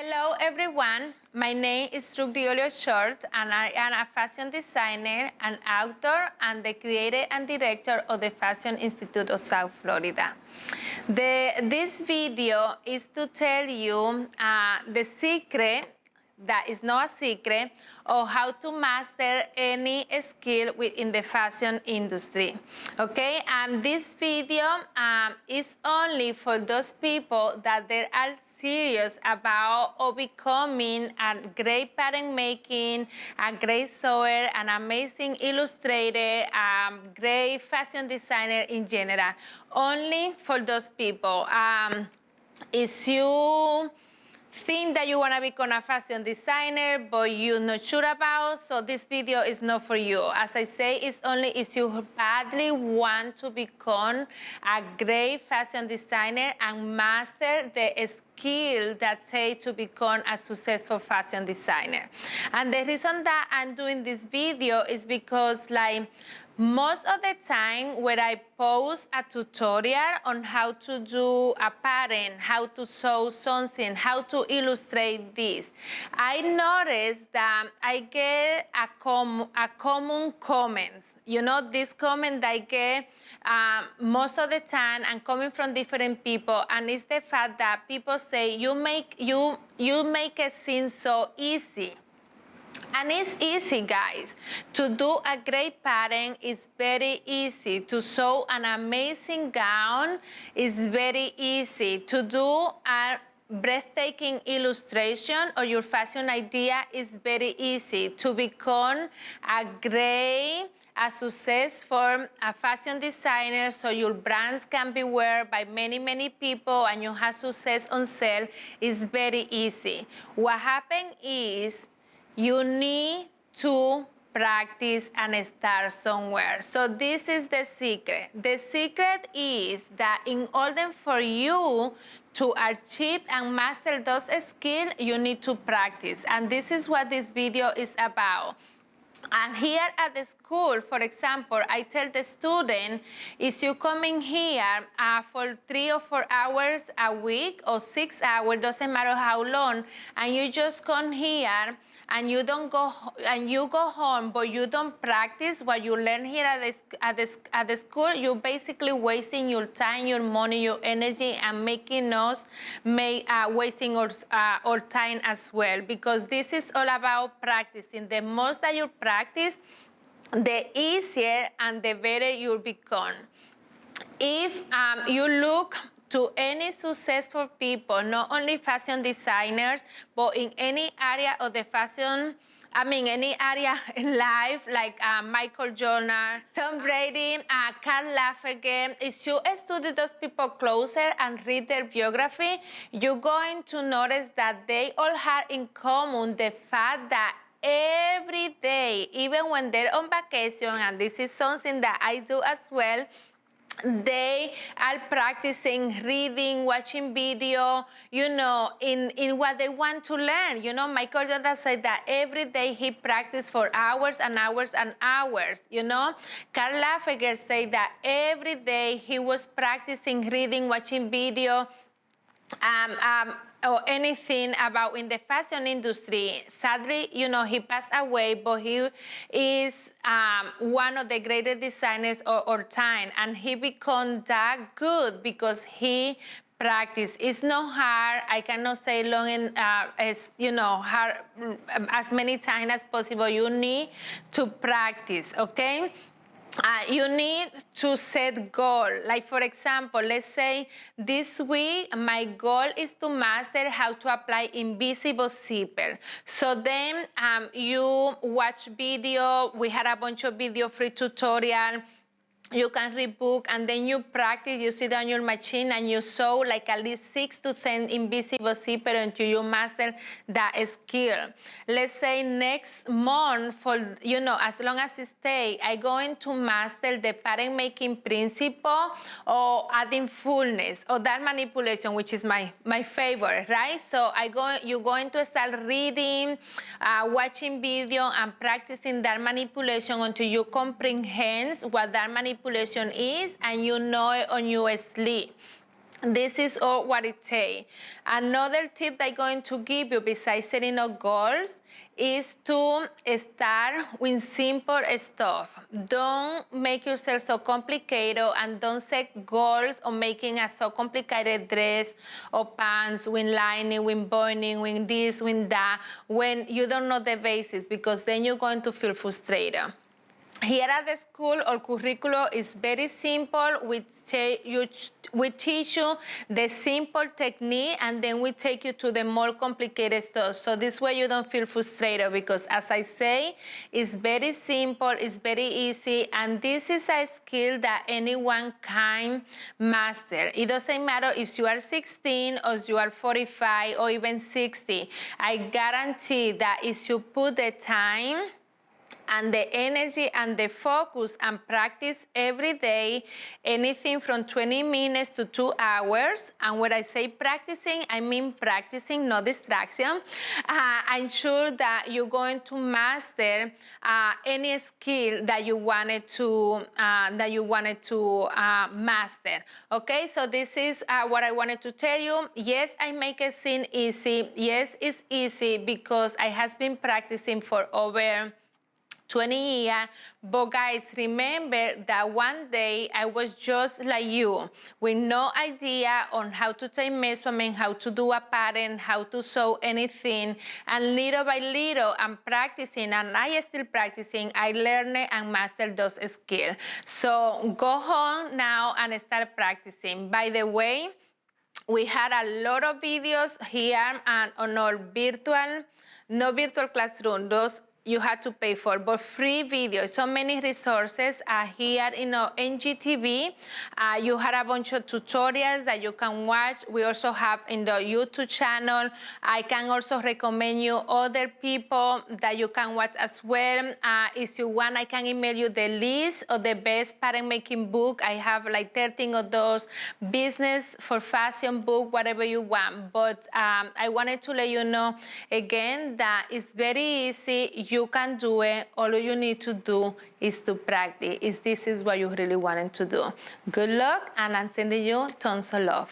Hello everyone, my name is Rugdiolio Short and I am a fashion designer, an author, and the creator and director of the Fashion Institute of South Florida. This video is to tell you the secret that is not a secret of how to master any skill within the fashion industry. Okay, and this video is only for those people that they are serious about becoming a great pattern making, a great sewer, an amazing illustrator, a great fashion designer in general. Only for those people. If you think that you want to become a fashion designer, but you're not sure about, so this video is not for you. As I say, it's only if you badly want to become a great fashion designer and master the skill that say to become a successful fashion designer. And the reason that I'm doing this video is because most of the time when I post a tutorial on how to do a pattern, how to sew something, how to illustrate this, I notice that I get a common comments. You know, this comment that I get most of the time and coming from different people, and it's the fact that people say you make it seem so easy. And it's easy, guys. To do a great pattern is very easy. To sew an amazing gown is very easy. To do a breathtaking illustration or your fashion idea is very easy. To become a success for a fashion designer so your brands can be worn by many people and you have success on sale is very easy. What happens is you need to practice and start somewhere. So this is the secret. The secret is that in order for you to achieve and master those skills, you need to practice. And this is what this video is about. And here at the school, for example, I tell the student, if you come in here for 3 or 4 hours a week or 6 hours, doesn't matter how long, and you just come here and you go home, but you don't practice what you learn here at the school, you're basically wasting your time, your money, your energy, and wasting our time as well. Because this is all about practicing. The most that you practice, the easier and the better you'll become. If you look to any successful people, not only fashion designers, but in any area of the fashion, any area in life, like Michael Jordan, Tom Brady, Karl Lagerfeld, if you study those people closer and read their biography, you're going to notice that they all have in common the fact that every day, even when they're on vacation, and this is something that I do as well, they are practicing reading, watching video, in what they want to learn. Michael Jordan said that every day he practiced for hours and hours and hours. Karl Lagerfeld said that every day he was practicing reading, watching video, or anything about in the fashion industry. Sadly, he passed away, but he is one of the greatest designers of our time, and he became that good because he practice. It's not hard. I cannot say long hard as many times as possible. You need to practice, okay? You need to set goal. Like, for example, let's say this week my goal is to master how to apply invisible zipper. So then you watch video. We had a bunch of video free tutorial. You can read book, and then you practice. You sit on your machine and you sew like at least 6 to 10 invisible zipper until you master that skill. Let's say next month, for as long as it stays, I'm going to master the pattern making principle or adding fullness or that manipulation, which is my favorite, right? So you're going to start reading, watching video, and practicing that manipulation until you comprehend what that manipulation is, and you know it on your sleep. This is all what it takes. Another tip that I'm going to give you besides setting up goals is to start with simple stuff. Don't make yourself so complicated and don't set goals of making a so complicated dress or pants with lining, with binding, with this, with that, when you don't know the basics, because then you're going to feel frustrated. Here at the school, our curriculum is very simple. We teach you the simple technique, and then we take you to the more complicated stuff. So this way you don't feel frustrated, because as I say, it's very simple, it's very easy, and this is a skill that anyone can master. It doesn't matter if you are 16 or you are 45 or even 60. I guarantee that if you put the time and the energy and the focus and practice every day, anything from 20 minutes to 2 hours. And when I say practicing, I mean practicing, no distraction. I'm sure that you're going to master any skill that you wanted to master. Okay, so this is what I wanted to tell you. Yes, I make it seem easy. Yes, it's easy because I have been practicing for over 20 years, but guys, remember that one day I was just like you, with no idea on how to take measurement, how to do a pattern, how to sew anything, and little by little I'm practicing, and I am still practicing. I learned and mastered those skills. So go home now and start practicing. By the way, we had a lot of videos here and on our no virtual classroom, those you had to pay for, but free videos. So many resources are here in our NGTV. You had a bunch of tutorials that you can watch. We also have in the YouTube channel. I can also recommend you other people that you can watch as well. If you want, I can email you the list of the best pattern making book. I have like 13 of those, business for fashion book, whatever you want. But I wanted to let you know again that it's very easy. You can do it. All you need to do is to practice. This is what you really wanted to do. Good luck, and I'm sending you tons of love.